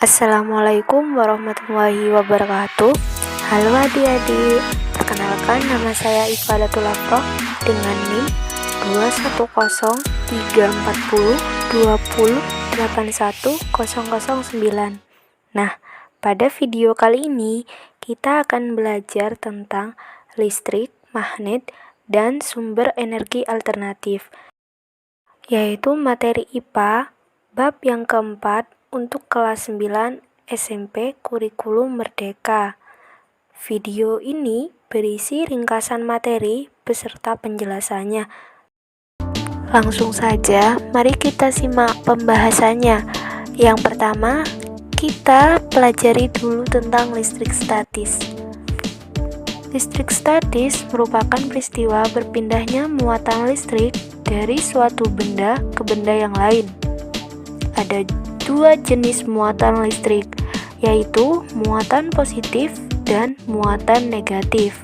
Assalamualaikum warahmatullahi wabarakatuh. Halo adik-adik, perkenalkan nama saya Ifadatul Afroh dengan NIM 210340208109. Nah, pada video kali ini kita akan belajar tentang listrik, magnet, dan sumber energi alternatif, yaitu materi IPA bab yang keempat untuk kelas 9 SMP Kurikulum Merdeka. Video ini berisi ringkasan materi beserta penjelasannya. Langsung saja, mari kita simak pembahasannya. Yang pertama, kita pelajari dulu tentang listrik statis. Listrik statis merupakan peristiwa berpindahnya muatan listrik dari suatu benda ke benda yang lain. Ada dua jenis muatan listrik, yaitu muatan positif dan muatan negatif.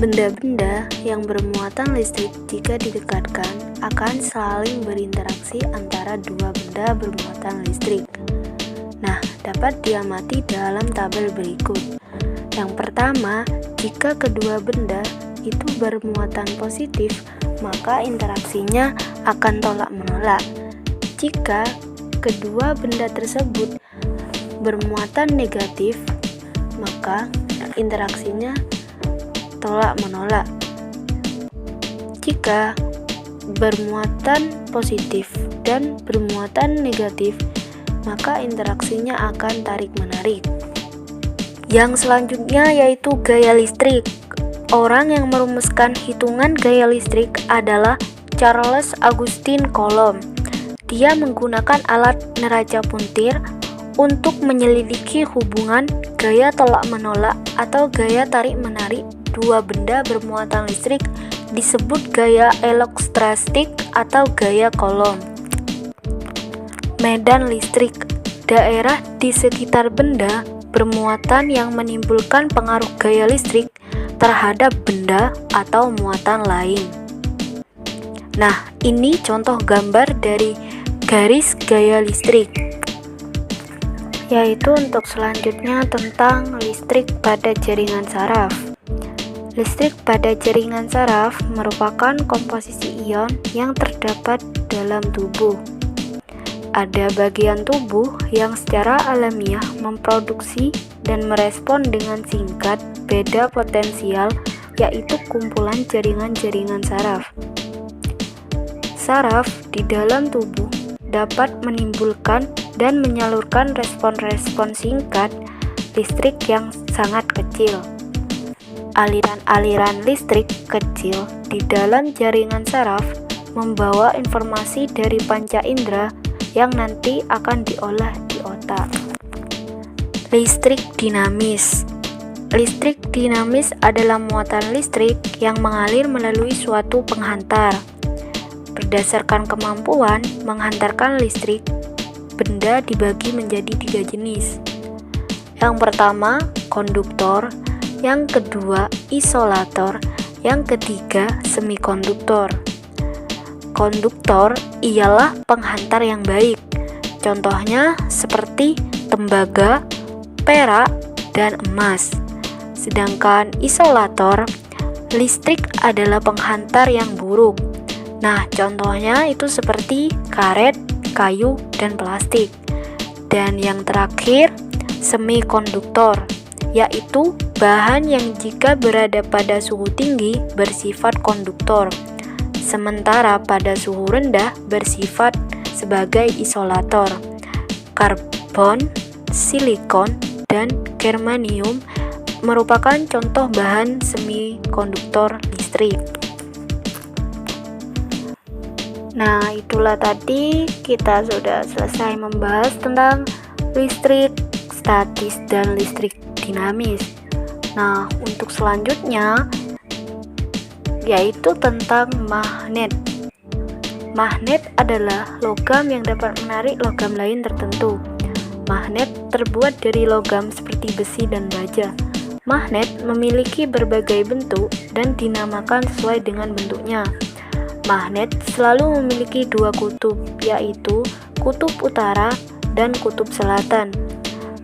Benda-benda yang bermuatan listrik jika didekatkan akan saling berinteraksi antara dua benda bermuatan listrik. Nah, dapat diamati dalam tabel berikut. Yang pertama, jika kedua benda itu bermuatan positif, maka interaksinya akan tolak-menolak. Jika kedua benda tersebut bermuatan negatif, maka interaksinya tolak-menolak. Jika bermuatan positif dan bermuatan negatif, maka interaksinya akan tarik-menarik. Yang selanjutnya yaitu gaya listrik. Orang yang merumuskan hitungan gaya listrik adalah Charles Augustin Coulomb. Dia menggunakan alat neraca puntir untuk menyelidiki hubungan gaya tolak-menolak atau gaya tarik-menarik dua benda bermuatan listrik, disebut gaya elostrastik atau gaya Coulomb. Medan listrik, daerah di sekitar benda bermuatan yang menimbulkan pengaruh gaya listrik terhadap benda atau muatan lain. Nah, ini contoh gambar dari garis gaya listrik. Yaitu untuk selanjutnya tentang listrik pada jaringan saraf. Listrik pada jaringan saraf merupakan komposisi ion yang terdapat dalam tubuh. Ada bagian tubuh yang secara alamiah memproduksi dan merespon dengan singkat beda potensial, yaitu kumpulan jaringan-jaringan saraf. Saraf di dalam tubuh dapat menimbulkan dan menyalurkan respon-respon singkat listrik yang sangat kecil. Aliran-aliran listrik kecil di dalam jaringan saraf membawa informasi dari panca indera yang nanti akan diolah di otak. Listrik dinamis. Listrik dinamis adalah muatan listrik yang mengalir melalui suatu penghantar. Berdasarkan kemampuan menghantarkan listrik, benda dibagi menjadi 3 jenis. Yang pertama, konduktor. Yang kedua, isolator. Yang ketiga, semikonduktor. Konduktor ialah penghantar yang baik. Contohnya seperti tembaga, perak, dan emas. Sedangkan isolator, listrik adalah penghantar yang buruk. Nah, contohnya itu seperti karet, kayu, dan plastik. Dan yang terakhir, semikonduktor, yaitu bahan yang jika berada pada suhu tinggi bersifat konduktor, sementara pada suhu rendah bersifat sebagai isolator. Karbon, silikon, dan germanium merupakan contoh bahan semikonduktor listrik. Nah, itulah tadi kita sudah selesai membahas tentang listrik statis dan listrik dinamis. Nah, untuk selanjutnya yaitu tentang magnet. Magnet adalah logam yang dapat menarik logam lain tertentu. Magnet terbuat dari logam seperti besi dan baja. Magnet memiliki berbagai bentuk dan dinamakan sesuai dengan bentuknya. Magnet selalu memiliki dua kutub, yaitu kutub utara dan kutub selatan.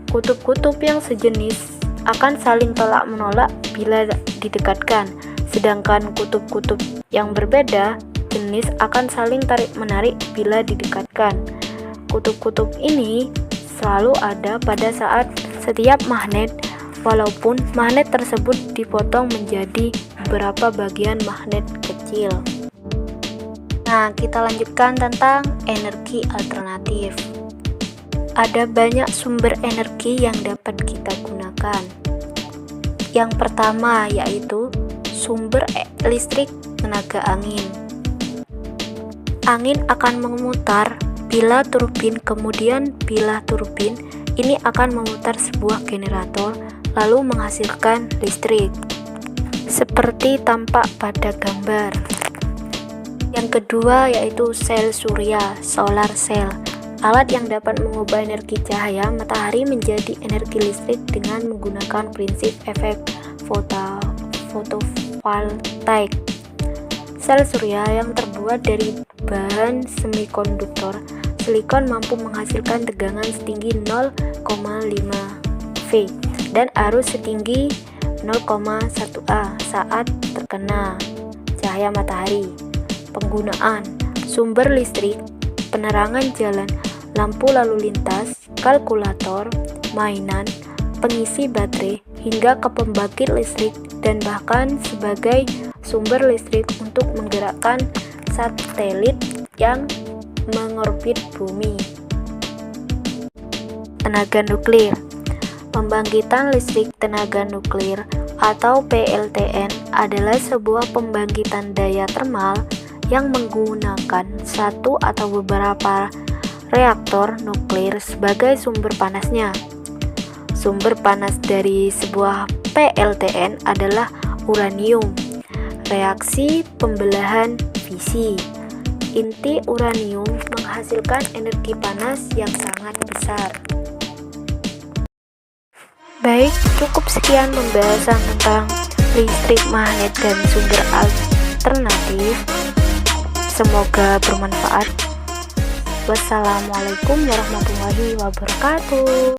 Kutub-kutub yang sejenis akan saling tolak-menolak bila didekatkan, sedangkan kutub-kutub yang berbeda jenis akan saling tarik-menarik bila didekatkan. Kutub-kutub ini selalu ada pada saat setiap magnet, walaupun magnet tersebut dipotong menjadi beberapa bagian magnet kecil. Nah, kita lanjutkan tentang energi alternatif. Ada banyak sumber energi yang dapat kita gunakan. Yang pertama yaitu sumber listrik tenaga angin. Angin akan memutar bila turbin, kemudian bila turbin ini akan memutar sebuah generator lalu menghasilkan listrik, seperti tampak pada gambar. Yang kedua yaitu sel surya, solar cell. Alat yang dapat mengubah energi cahaya matahari menjadi energi listrik dengan menggunakan prinsip efek fotovoltaik. Sel surya yang terbuat dari bahan semikonduktor silikon mampu menghasilkan tegangan setinggi 0,5 V dan arus setinggi 0,1 A saat terkena cahaya matahari. Penggunaan sumber listrik, penerangan jalan, lampu lalu lintas, kalkulator, mainan, pengisi baterai, hingga ke pembangkit listrik, dan bahkan sebagai sumber listrik untuk menggerakkan satelit yang mengorbit bumi. Tenaga nuklir. Pembangkitan listrik tenaga nuklir atau PLTN adalah sebuah pembangkitan daya termal yang menggunakan satu atau beberapa reaktor nuklir sebagai sumber panasnya. Sumber panas dari sebuah PLTN adalah uranium. Reaksi pembelahan fisi. Inti uranium menghasilkan energi panas yang sangat besar. Baik, cukup sekian pembahasan tentang listrik, magnet, dan sumber alternatif. Semoga bermanfaat. Wassalamualaikum warahmatullahi wabarakatuh.